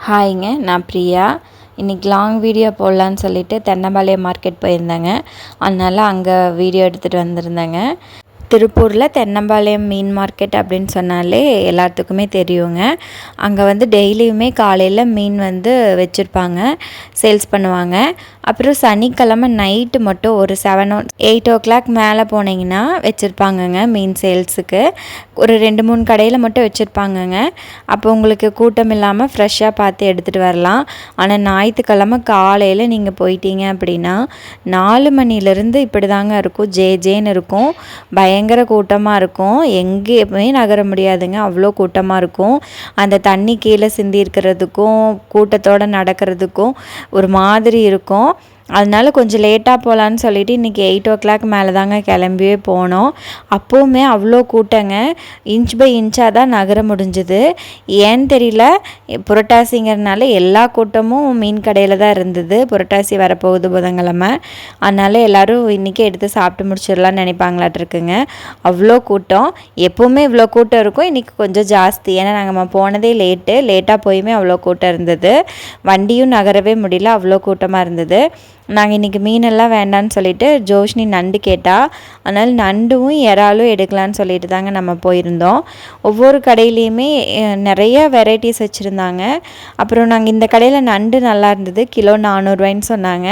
ஹாய்ங்க, நான் பிரியா. இன்றைக்கி long video போடலான்னு சொல்லிட்டு தென்னம்பாளையம் மார்க்கெட் போயிருந்தேங்க. அதனால் அங்கே வீடியோ எடுத்துகிட்டு வந்திருந்தேங்க. திருப்பூரில் தென்னம்பாளையம் மீன் மார்க்கெட் அப்படின்னு சொன்னாலே எல்லாத்துக்குமே தெரியுங்க. அங்கே வந்து டெய்லியுமே காலையில் மீன் வந்து வச்சுருப்பாங்க, சேல்ஸ் பண்ணுவாங்க. அப்புறம் சனிக்கிழமை நைட்டு மட்டும் ஒரு 8 o'clock மேலே போனீங்கன்னா வச்சுருப்பாங்கங்க மீன் சேல்ஸுக்கு. ஒரு 2-3 கடையில் மட்டும் வச்சுருப்பாங்கங்க. அப்போ உங்களுக்கு கூட்டம் இல்லாமல் ஃப்ரெஷ்ஷாக பார்த்து எடுத்துகிட்டு வரலாம். ஆனால் ஞாயிற்றுக்கிழமை காலையில் நீங்கள் போயிட்டீங்க அப்படின்னா 4 மணிலேருந்து இப்படி தாங்க இருக்கும், ஜேன்னு இருக்கும். பயங்கர கூட்டமாக இருக்கும், எங்கேயுமே நகர முடியாதுங்க, அவ்வளோ கூட்டமாக இருக்கும். அந்த தண்ணி கீழே சிந்தி இருக்கிறதுக்கும் கூட்டத்தோடு நடக்கிறதுக்கும் ஒரு மாதிரி இருக்கும். அதனால கொஞ்சம் லேட்டாக போகலான்னு சொல்லிவிட்டு இன்றைக்கி 8 o'clock மேலே தாங்க கிளம்பியே போனோம். அப்போவுமே அவ்வளோ கூட்டங்க, இன்ச் பை இன்ச்சாக தான் நகர முடிஞ்சுது. ஏன்னு தெரியல, புரட்டாசிங்கிறதுனால எல்லா கூட்டமும் மீன் கடையில் தான் இருந்தது. புரட்டாசி வரப்போகுது புதன்கிழமை, அதனால் எல்லோரும் இன்றைக்கி எடுத்து சாப்பிட்டு முடிச்சிடலான்னு நினைப்பாங்களாட்டிருக்குங்க. அவ்வளோ கூட்டம், எப்போவுமே இவ்வளோ கூட்டம் இருக்கும், இன்றைக்கி கொஞ்சம் ஜாஸ்தி. ஏன்னா நாங்கள் போனதே லேட்டாக போயுமே அவ்வளோ கூட்டம் இருந்தது. வண்டியும் நகரவே முடியல, அவ்வளோ கூட்டமாக இருந்தது. நாங்கள் இன்றைக்கி மீனெல்லாம் வேண்டான்னு சொல்லிவிட்டு ஜோஷ்னி நண்டு கேட்டால், அதனால் நண்டும் இறாலும் எடுக்கலான்னு சொல்லிட்டு தாங்க நம்ம போயிருந்தோம். ஒவ்வொரு கடையிலையுமே நிறைய வெரைட்டிஸ் வச்சுருந்தாங்க. அப்புறம் நாங்கள் இந்த கடையில் நண்டு நல்லா இருந்தது, கிலோ 400 சொன்னாங்க.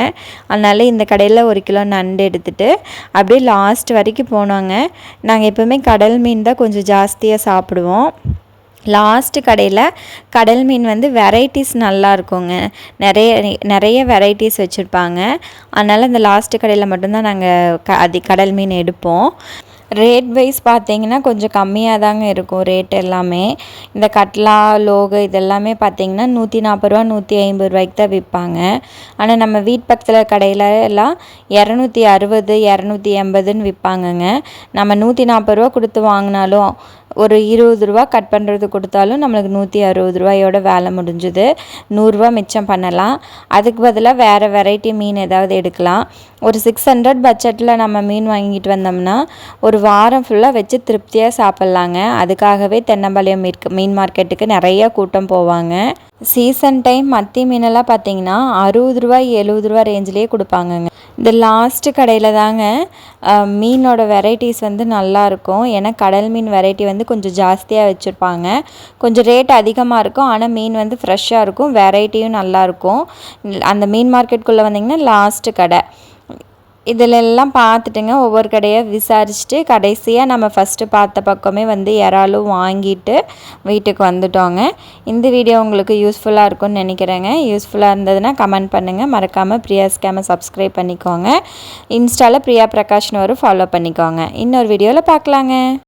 அதனால் இந்த கடையில் 1 கிலோ நண்டு எடுத்துகிட்டு அப்படியே லாஸ்ட் வரைக்கும் போனோங்க. நாங்கள் எப்போவுமே கடல் மீன் தான் கொஞ்சம் ஜாஸ்தியாக சாப்பிடுவோம். லாஸ்ட்டு கடையில் கடல் மீன் வந்து வெரைட்டிஸ் நல்லா இருக்குங்க, நிறைய வெரைட்டிஸ் வச்சுருப்பாங்க. அதனால் இந்த லாஸ்ட்டு கடையில் மட்டும்தான் நாங்கள் கடல் மீன் எடுப்போம். ரேட் வைஸ் பார்த்திங்கன்னா கொஞ்சம் கம்மியாக தாங்க இருக்கும் ரேட் எல்லாமே. இந்த கட்லா, லோகு இதெல்லாமே பார்த்திங்கன்னா 140 150 தான் விற்பாங்க. ஆனால் நம்ம வீட்டு பக்கத்தில் கடையில் எல்லாம் 260 280 விற்பாங்கங்க. நம்ம 140 கொடுத்து வாங்கினாலும் ஒரு 20 கட் பண்ணுறது கொடுத்தாலும் நம்மளுக்கு 160 வேலை முடிஞ்சுது. 100 மிச்சம் பண்ணலாம். அதுக்கு பதிலாக வேறு வெரைட்டி மீன் ஏதாவது எடுக்கலாம். ஒரு 600 பட்ஜெட்டில் நம்ம மீன் வாங்கிட்டு வந்தோம்னா ஒரு வாரம் ஃபுல்லாக வச்சு திருப்தியாக சாப்பிட்லாங்க. அதுக்காகவே தென்னம்பாளையம் மீன் மார்க்கெட்டுக்கு நிறைய கூட்டம் போவாங்க. சீசன் டைம் மத்தி மீனெல்லாம் பார்த்திங்கன்னா 60 70 ரேஞ்சிலே கொடுப்பாங்கங்க. இந்த லாஸ்ட்டு கடையில் தாங்க மீனோட வெரைட்டிஸ் வந்து நல்லாயிருக்கும். ஏன்னா கடல் மீன் வெரைட்டி வந்து கொஞ்சம் ஜாஸ்தியாக வச்சுருப்பாங்க. கொஞ்சம் ரேட் அதிகமாக இருக்கும், ஆனால் மீன் வந்து ஃப்ரெஷ்ஷாக இருக்கும், வெரைட்டியும் நல்லாயிருக்கும். அந்த மீன் மார்க்கெட்டுக்குள்ளே வந்திங்கன்னா லாஸ்ட்டு கடை. இதிலெல்லாம் பார்த்துட்டுங்க ஒவ்வொரு கடையாக விசாரிச்சுட்டு கடைசியாக நம்ம ஃபஸ்ட்டு பார்த்த பக்கமே வந்து இறாலும் வாங்கிட்டு வீட்டுக்கு வந்துட்டோங்க. இந்த வீடியோ உங்களுக்கு யூஸ்ஃபுல்லாக இருக்கும்னு நினைக்கிறேங்க. யூஸ்ஃபுல்லாக இருந்ததுன்னா கமெண்ட் பண்ணுங்கள். மறக்காமல் பிரியா ஸ்கேமை சப்ஸ்கிரைப் பண்ணிக்கோங்க. இன்ஸ்டாவில் பிரியா பிரகாஷ்னு ஃபாலோ பண்ணிக்கோங்க. இன்னொரு வீடியோவில் பார்க்கலாங்க.